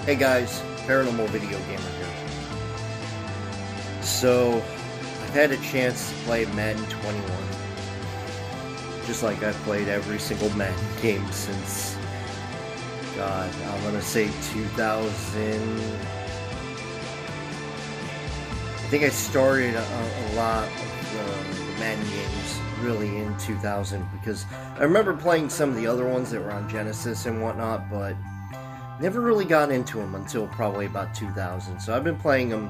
Hey guys, Paranormal Video Gamer here. So, I've had a chance to play Madden 21. Just like I've played every single Madden game since, God, I'm gonna say 2000. I think I started a lot of the Madden games really in 2000 because I remember playing some of the other ones that were on Genesis and whatnot, but never really got into them until probably about 2000. So I've been playing them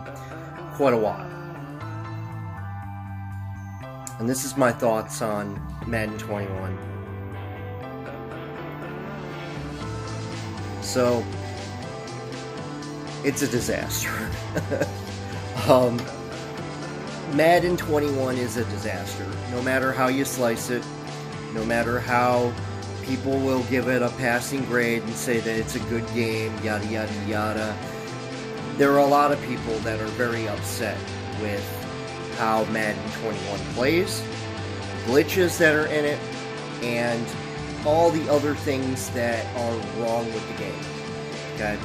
quite a while. And this is my thoughts on Madden 21. So, it's a disaster. Madden 21 is a disaster. No matter how you slice it, no matter how people will give it a passing grade and say that it's a good game, yada yada yada. There are a lot of people that are very upset with how Madden 21 plays, glitches that are in it, and all the other things that are wrong with the game. Okay?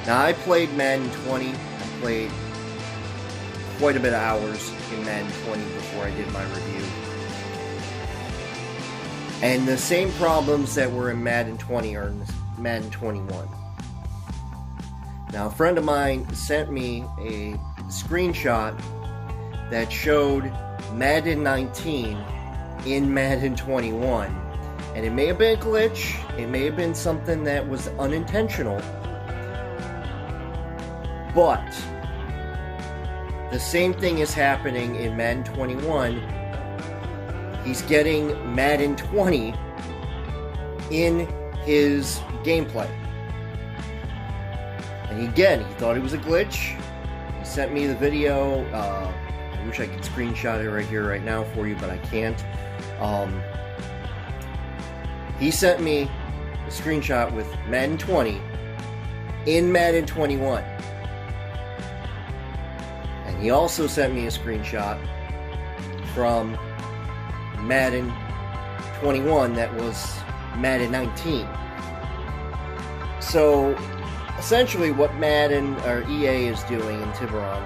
Now, I played Madden 20. I played quite a bit of hours in Madden 20 before I did my review. And the same problems that were in Madden 20 are in Madden 21. Now, a friend of mine sent me a screenshot that showed Madden 19 in Madden 21. And it may have been a glitch, it may have been something that was unintentional, but the same thing is happening in Madden 21. He's getting Madden 20 in his gameplay. And again, he thought it was a glitch. He sent me the video. I wish I could screenshot it right here, right now for you, but I can't. He sent me a screenshot with Madden 20 in Madden 21. And he also sent me a screenshot from Madden 21 that was Madden 19. So essentially what Madden or EA is doing in Tiburon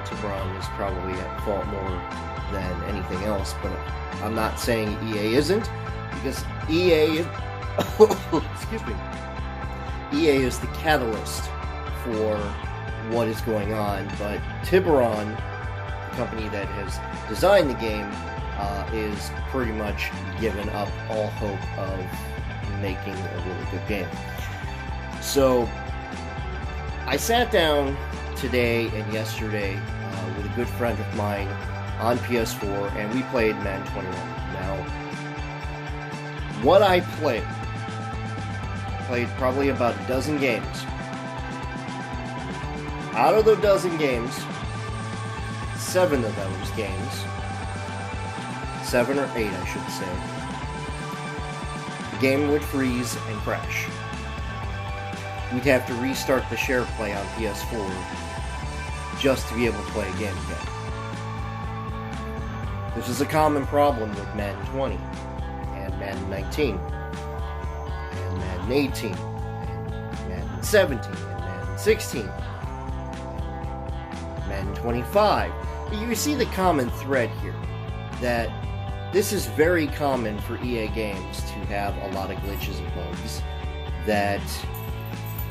is probably at fault more than anything else, but I'm not saying EA isn't, because EA excuse me, EA is the catalyst for what is going on, but Tiburon, the company that has designed the game, is pretty much given up all hope of making a really good game. So, I sat down today and yesterday with a good friend of mine on PS4, and we played Madden 21. Now, what I played probably about a dozen games. Out of the dozen games, 7 of those games, 7 or 8 I should say, the game would freeze and crash. We'd have to restart the share play on PS4 just to be able to play a game again. This is a common problem with Madden 20, and Madden 19, and Madden 18, and Madden 17, and Madden 16, and Madden 25. You see the common thread here, that this is very common for EA games to have a lot of glitches and bugs that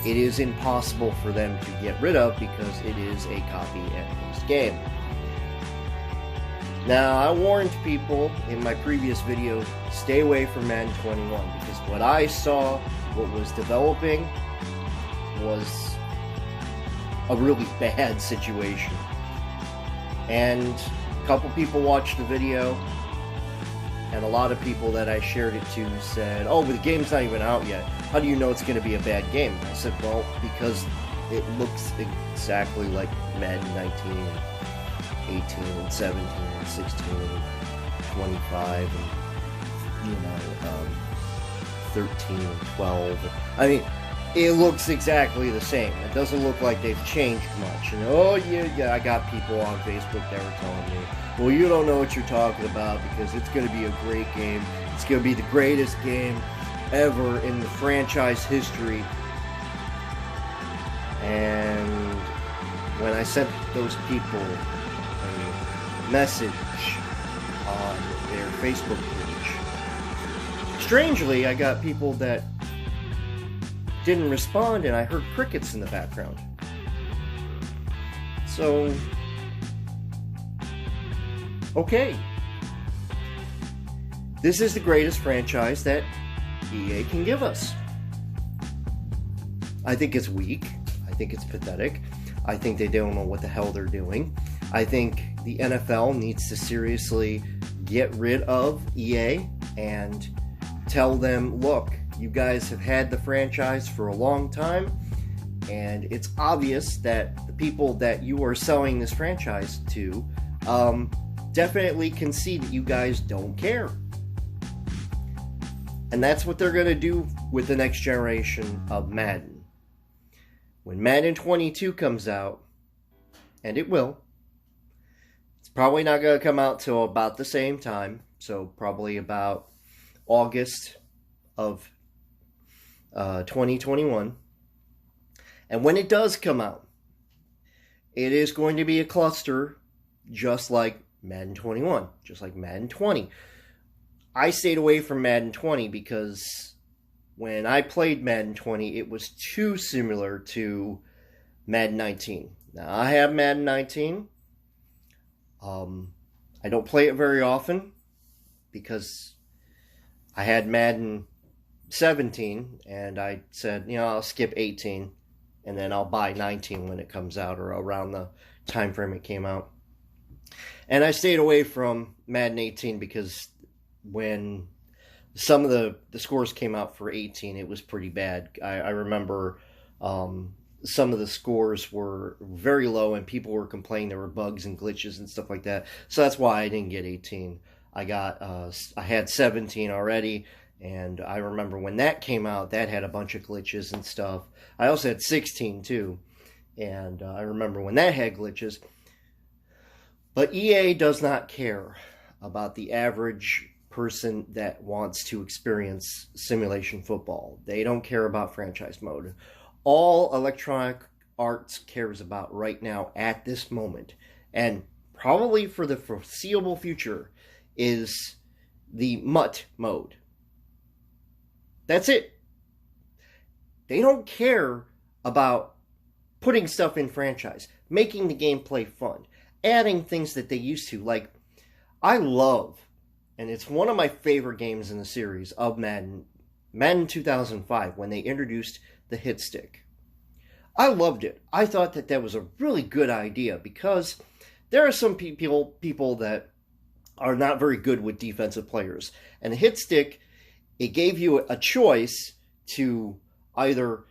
it is impossible for them to get rid of because it is a copy and paste game. Now, I warned people in my previous video, stay away from Madden 21, because what I saw, what was developing, was a really bad situation. And a couple people watched the video, and a lot of people that I shared it to said, oh, but the game's not even out yet. How do you know it's going to be a bad game? I said, well, because it looks exactly like Madden 19 and 18 and 17 and 16 and 25 and, 13 and 12. I mean, it looks exactly the same. It doesn't look like they've changed much. And oh yeah, I got people on Facebook that were telling me, well, you don't know what you're talking about because it's going to be a great game. It's going to be the greatest game ever in the franchise history. And when I sent those people a message on their Facebook page, strangely, I got people that didn't respond, and I heard crickets in the background. So, okay. This is the greatest franchise that EA can give us. I think it's weak. I think it's pathetic. I think they don't know what the hell they're doing. I think the NFL needs to seriously get rid of EA and tell them, look, you guys have had the franchise for a long time, and it's obvious that the people that you are selling this franchise to definitely can see that you guys don't care. And that's what they're going to do with the next generation of Madden. When Madden 22 comes out, and it will, it's probably not going to come out till about the same time, so probably about August of 2021. And when it does come out, it is going to be a cluster just like Madden 21, just like Madden 20. I stayed away from Madden 20 because when I played Madden 20, it was too similar to Madden 19. Now, I have Madden 19. I don't play it very often because I had Madden 17, and I said, you know, I'll skip 18, and then I'll buy 19 when it comes out, or around the time frame it came out. And I stayed away from Madden 18 because when some of the scores came out for 18, it was pretty bad. I remember some of the scores were very low, and people were complaining there were bugs and glitches and stuff like that. So that's why I didn't get 18. I had 17 already, and I remember when that came out, that had a bunch of glitches and stuff. I also had 16 too, and I remember when that had glitches. But EA does not care about the average person that wants to experience simulation football. They don't care about franchise mode. All Electronic Arts cares about right now at this moment, and probably for the foreseeable future, is the MUT mode. That's it. They don't care about putting stuff in franchise, making the gameplay fun, adding things that they used to. Like, I love, and it's one of my favorite games in the series of Madden 2005, when they introduced the hit stick. I loved it. I thought that that was a really good idea, because there are some people that are not very good with defensive players. And the hit stick, it gave you a choice to either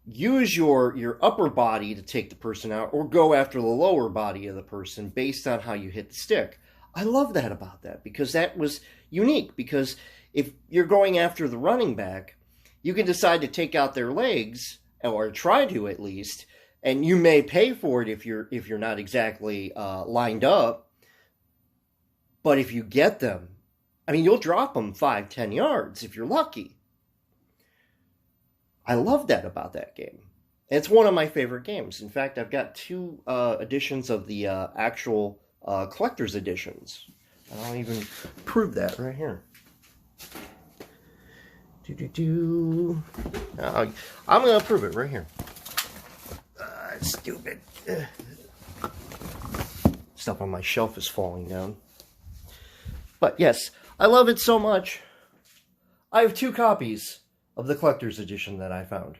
use your upper body to take the person out, or go after the lower body of the person based on how you hit the stick. I love that about that, because that was unique. Because if you're going after the running back, you can decide to take out their legs, or try to at least, and you may pay for it if you're not exactly lined up. But if you get them, I mean, you'll drop them 5-10 yards if you're lucky. I love that about that game. It's one of my favorite games. In fact, I've got 2 editions of the actual collector's editions. And I'll even prove that right here. I'm going to prove it right here. Stupid. Stuff on my shelf is falling down. But yes, I love it so much. I have 2 copies of the collector's edition that I found.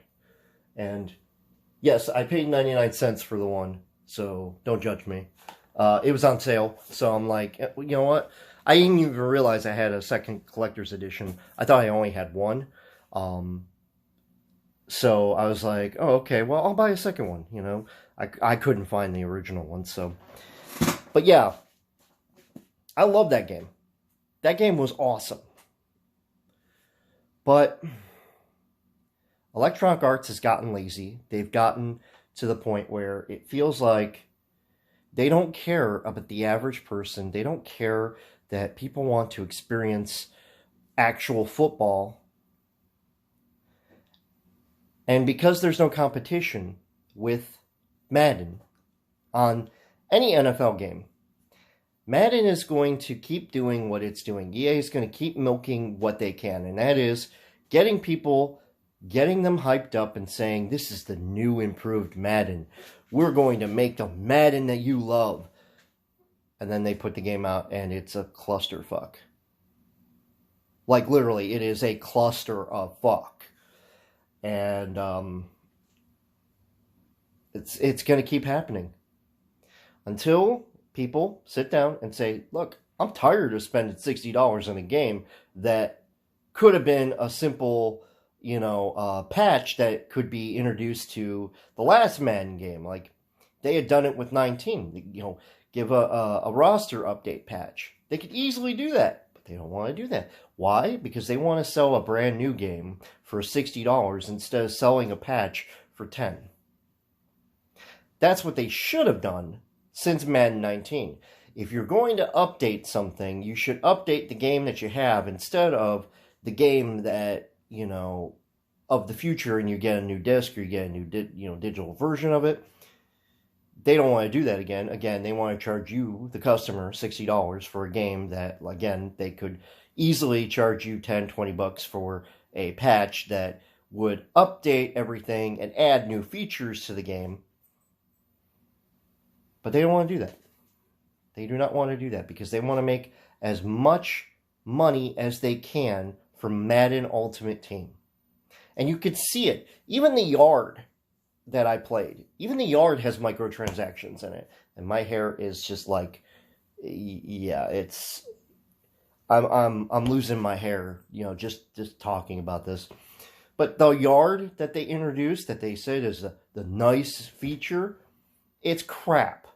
And yes, I paid 99 cents for the one, so don't judge me. It was on sale, so I'm like, you know what? I didn't even realize I had a second collector's edition. I thought I only had one. So I was like, oh, okay, well, I'll buy a second one, you know. I couldn't find the original one, so. But yeah, I love that game. That game was awesome. But Electronic Arts has gotten lazy. They've gotten to the point where it feels like they don't care about the average person. They don't care that people want to experience actual football. And because there's no competition, with Madden on any NFL game. Madden is going to keep doing what it's doing. EA is going to keep milking what they can, and that is getting people, getting them hyped up and saying, this is the new improved Madden. We're going to make the Madden that you love. And then they put the game out and it's a clusterfuck. Like literally, it is a cluster of fuck. And it's going to keep happening. Until people sit down and say, look, I'm tired of spending $60 on a game that could have been a simple, patch that could be introduced to the last Madden game. Like, they had done it with 19, give a roster update patch. They could easily do that, but they don't want to do that. Why? Because they want to sell a brand new game for $60 instead of selling a patch for $10. That's what they should have done since Madden 19. If you're going to update something, you should update the game that you have instead of the game that, of the future, and you get a new disc or you get a new digital version of it. They don't want to do that again. Again, they want to charge you, the customer, $60 for a game that, again, they could easily charge you $10, $20 for a patch that would update everything and add new features to the game. But they don't want to do that. They do not want to do that because they want to make as much money as they can from Madden Ultimate Team. And you could see it. Even the yard that I played, even the yard has microtransactions in it. And my hair is just like, yeah, it's, I'm losing my hair, just talking about this. But the yard that they introduced, that they said is the nice feature, it's crap.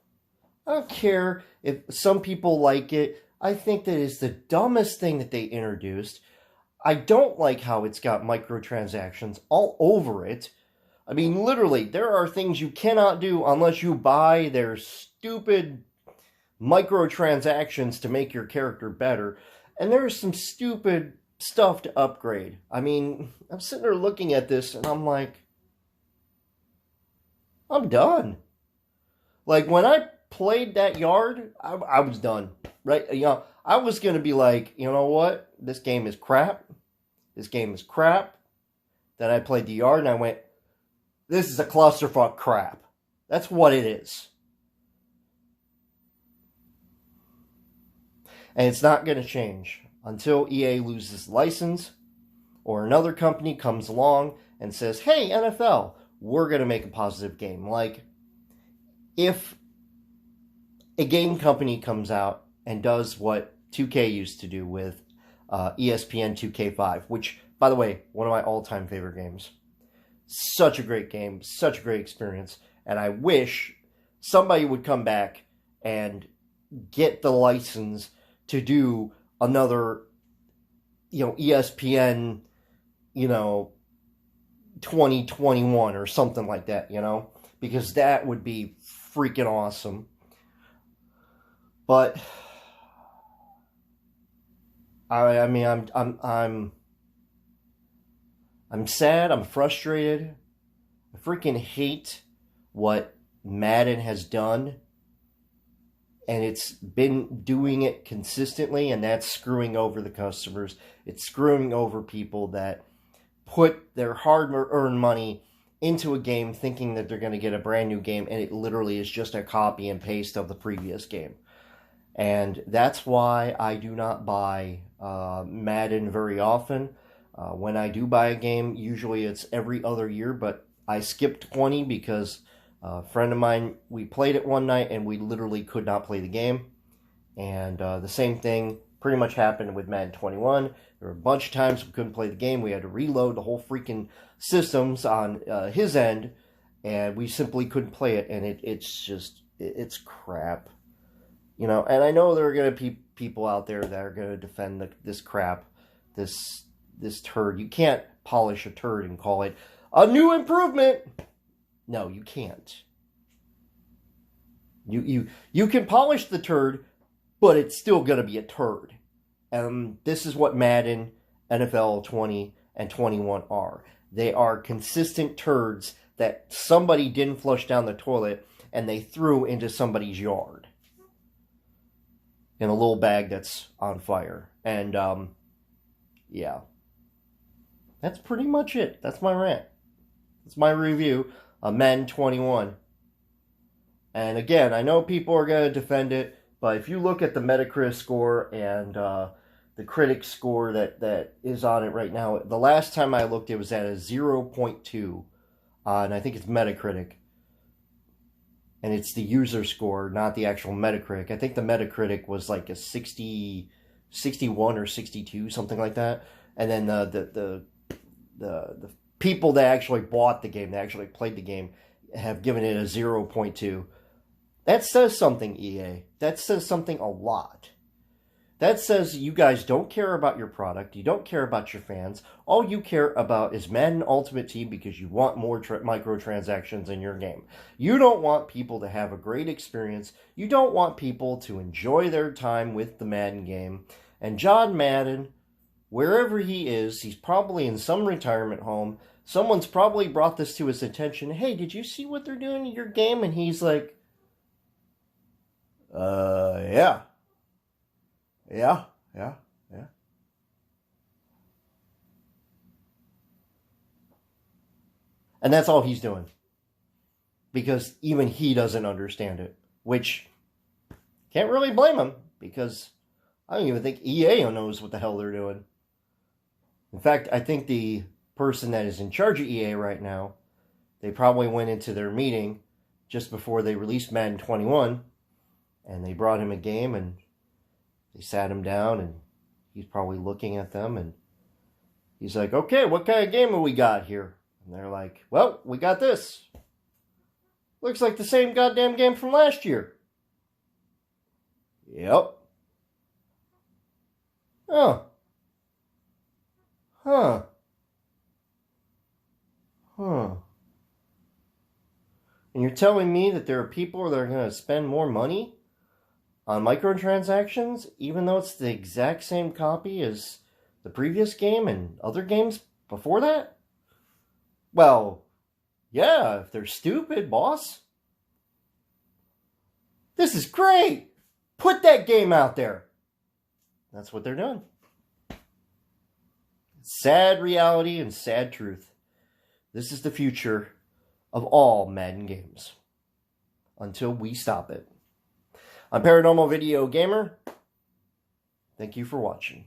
I don't care if some people like it. I think that is the dumbest thing that they introduced. I don't like how it's got microtransactions all over it. I mean, literally, there are things you cannot do unless you buy their stupid microtransactions to make your character better. And there's some stupid stuff to upgrade. I mean, I'm sitting there looking at this and I'm like, I'm done. Like, when I played that yard, I was done. Right? I was going to be like, you know what? This game is crap. This game is crap. Then I played the yard and I went, this is a clusterfuck crap. That's what it is. And it's not going to change until EA loses license or another company comes along and says, hey, NFL, we're going to make a positive game. Like, if a game company comes out and does what 2K used to do with ESPN 2K5, which, by the way, one of my all-time favorite games. Such a great game, such a great experience, and I wish somebody would come back and get the license to do another, ESPN, 2021 or something like that, because that would be freaking awesome. But I mean, I'm sad, I'm frustrated. I freaking hate what Madden has done. And it's been doing it consistently, and that's screwing over the customers. It's screwing over people that put their hard-earned money into a game thinking that they're going to get a brand new game, and it literally is just a copy and paste of the previous game. And that's why I do not buy Madden very often. When I do buy a game, usually it's every other year, but I skipped 20 because a friend of mine, we played it one night and we literally could not play the game. And the same thing pretty much happened with Madden 21. There were a bunch of times we couldn't play the game. We had to reload the whole freaking systems on his end, and we simply couldn't play it. And it's crap. And I know there are going to be people out there that are going to defend this crap, this turd. You can't polish a turd and call it a new improvement. No, you can't. You can polish the turd, but it's still going to be a turd. This is what Madden, NFL 20, and 21 are. They are consistent turds that somebody didn't flush down the toilet and they threw into somebody's yard in a little bag that's on fire. And, yeah. That's pretty much it. That's my rant. That's my review of Madden 21. And again, I know people are going to defend it, but if you look at the Metacritic score and the critic score that is on it right now, the last time I looked, it was at a 0.2 on, I think it's Metacritic. And it's the user score, not the actual Metacritic. I think the Metacritic was like a 60, 61 or 62, something like that. And then the people that actually bought the game, that actually played the game, have given it a 0.2. That says something, EA. That says something a lot. That says you guys don't care about your product. You don't care about your fans. All you care about is Madden Ultimate Team because you want more microtransactions in your game. You don't want people to have a great experience. You don't want people to enjoy their time with the Madden game. And John Madden, wherever he is, he's probably in some retirement home. Someone's probably brought this to his attention. Hey, did you see what they're doing in your game? And he's like, yeah. Yeah. And that's all he's doing. Because even he doesn't understand it. Which, can't really blame him. Because I don't even think EA knows what the hell they're doing. In fact, I think the person that is in charge of EA right now, they probably went into their meeting just before they released Madden 21. And they brought him a game and they sat him down and he's probably looking at them and he's like, okay, what kind of game have we got here? And they're like, well, we got this. Looks like the same goddamn game from last year. Yep. Oh. Huh. And you're telling me that there are people that are going to spend more money on microtransactions, even though it's the exact same copy as the previous game and other games before that? Well, yeah, if they're stupid, boss. This is great! Put that game out there! That's what they're doing. Sad reality and sad truth. This is the future of all Madden games. Until we stop it. I'm Paranormal Video Gamer. Thank you for watching.